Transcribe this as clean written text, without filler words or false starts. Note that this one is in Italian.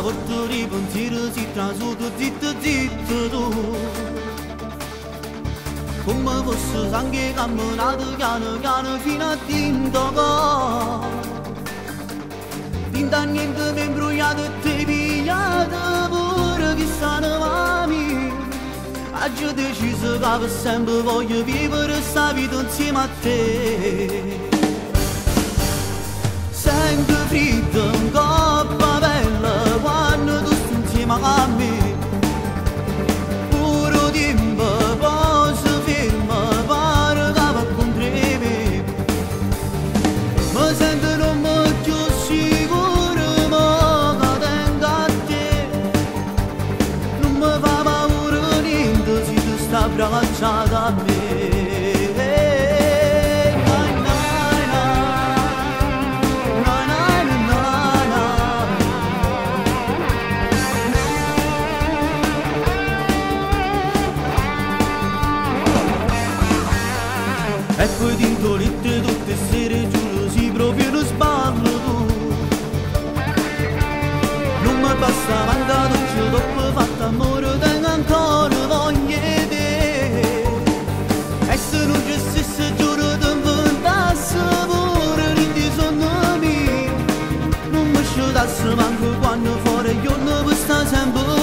porto di pensiero si trasuto zitto zitto tu. Come fosse sangue camminato piano piano fino a tintoca. Tinta niente mi imbrogliato e ti pigliato pure chissà ne mami. Oggi ho deciso che per sempre voglio vivere sta vita insieme a te. Sento freddo in coppa bella quando tu stai insieme a me. Puro tempo poi si ferma, pare che va contro me. Mi sento non mi più sicuro, ma che tengo a te. Non mi fa paura niente se tu stai abbracciata a me. E poi tintolette tutte sere giuro si proprio non sballo tu. Non mi basta mancato che dopo fatto amore tengo ancora voglia di te. E se non ci stesse giuro ti inventasse pure di sonno mio. Non mi scedasse manco quando fuori io non per sta sempre